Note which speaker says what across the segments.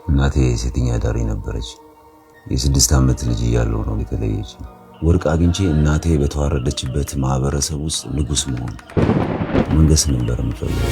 Speaker 1: እናቴ ሴተኛ አዳሪ ነበረች። የ6 ዓመት ልጅ እያለሁ ነው የተለየች። ወርቅ አግኝቼ እናቴ በተዋረደችበት ማህበረሰብ ውስጥ ንጉስ መሆን መንገስ ነበር የምፈልገው።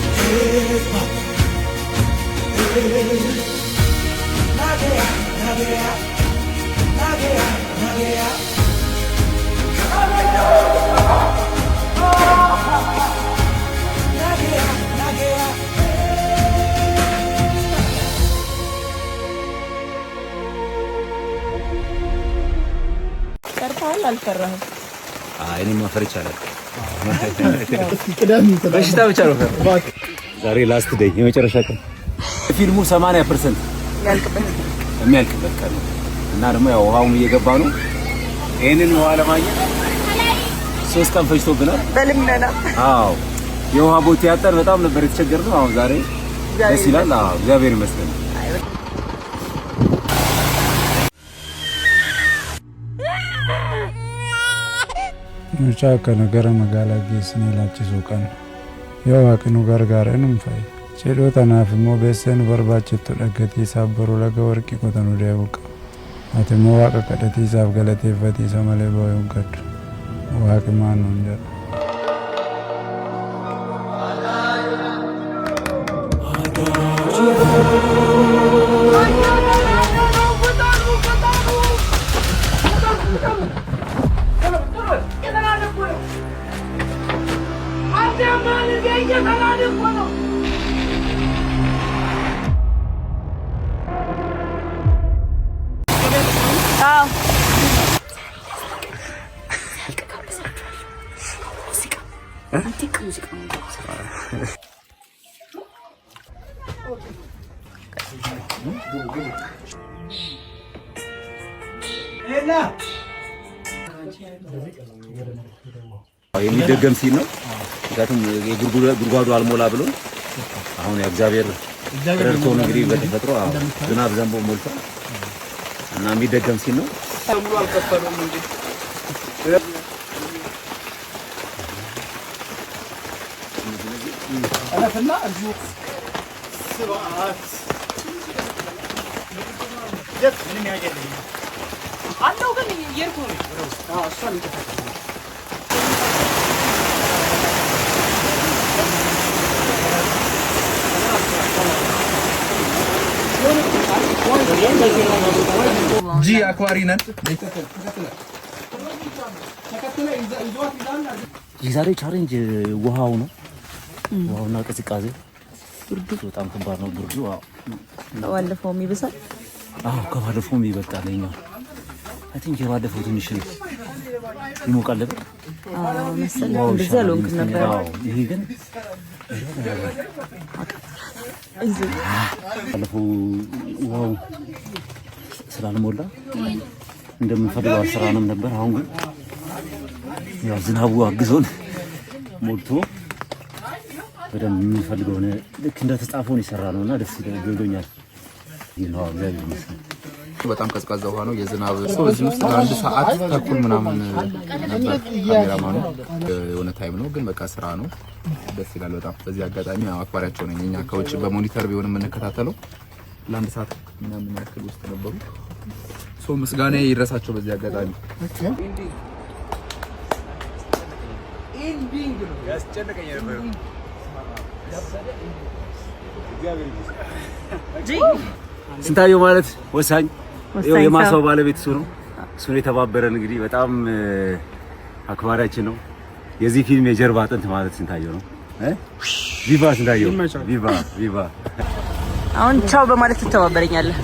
Speaker 2: ፈርታል አልፈራህም?
Speaker 1: እኔማ ፈርቼ አላውቅም። በሽታ ብቻ ነው ፈር። ዛሬ ላስት ዴይ የመጨረሻ ቀን ፊልሙ 80% የሚያልቅበት ቀን ነው እና ደግሞ ያው ውሃውም እየገባ ነው። ይሄንን ውሃ ለማግኘት 3 ቀን ፈጅቶብናል
Speaker 2: በልምነና።
Speaker 1: አዎ የውሃ ቦቴ ያጠር በጣም ነበር የተቸገርነው። አሁን ዛሬ ደስ ይላል። አዎ እግዚአብሔር ይመስገን።
Speaker 3: Mucaa akkana gara magaalaa geessinee laachisuu qabna. Yoo waaqni nu gargaare nu fa'i. Cidhoo tanaaf immoo beessee nu barbaachiftu dhaggatii isaaf boruu laga warqii qotanuu deebi'u qaba. Ati immoo waaqa kadhatii isaaf galateeffatiisa malee boo'ee hin gaddu. Waaqi maan nuun jedha.
Speaker 1: የሚደገም ሲል ነው። ምክንያቱም የጉድጓዱ አልሞላ ብሎ አሁን የእግዚአብሔር ረድቶ ነው እንግዲህ በተፈጥሮ ዝናብ ዘንቦ ሞልቷል እና የሚደገም ሲል ነው።
Speaker 4: ሙሉ አልከፈሉም እንጂ አለፈና እጁ ስብዓት የት ምን ያገለኝ አለው ግን የርኩ ነው። እሷ ልትፈታ ጂ አኳሪ ነን።
Speaker 1: የዛሬ ቻሌንጅ ውሃው ነው። ውሃውና ቅዝቃዜ ብርዱ በጣም ከባድ ነው። ብርዱ
Speaker 2: ባለፈውም ይብሳል።
Speaker 1: አዎ ከባለፈውም ይበልጣል። ለኛው አይ ቲንክ የባለፈው ትንሽ ይሞቃል ነበር።
Speaker 2: መሰለኝ እንደዛ ሎንክ ነበር።
Speaker 1: ይሄ ግን ባለፈው ውሃው ስላልሞላ እንደምንፈልገው አልሰራንም ነበር። አሁን ግን ያው ዝናቡ አግዞን ሞልቶ በደንብ የምንፈልገው ልክ እንደተጻፈውን ይሰራ ነውና ደስ ይለኛል። ይሄው እግዚአብሔር ይመስገን።
Speaker 4: በጣም ቀዝቃዛ ውሃ ነው። የዝናብ ሰው እዚህ ውስጥ ለአንድ ሰዓት ተኩል ምናምን ነበር። ካሜራማኑ የሆነ ታይም ነው ግን በቃ ስራ ነው። ደስ ይላል በጣም። በዚህ አጋጣሚ አክባሪያቸው ነኝ። እኛ ከውጭ በሞኒተር ቢሆን የምንከታተለው ለአንድ ሰዓት ምናምን ያክል ውስጥ ነበሩ። ሰው ምስጋና ይድረሳቸው በዚህ አጋጣሚ። ኢንዲንግ ነው ያስጨነቀኝ ነበር።
Speaker 1: ስንታየው ማለት ወሳኝ የማሳው ባለቤት እሱ ነው። እሱ የተባበረን እንግዲህ በጣም አክባሪያችን ነው። የዚህ ፊልም የጀርባ አጥንት ማለት ስንታየው ነው። ቪቫ ስንታየው፣ ቪቫ ቪቫ።
Speaker 2: አሁን ቻው በማለት ትተባበረኛለህ።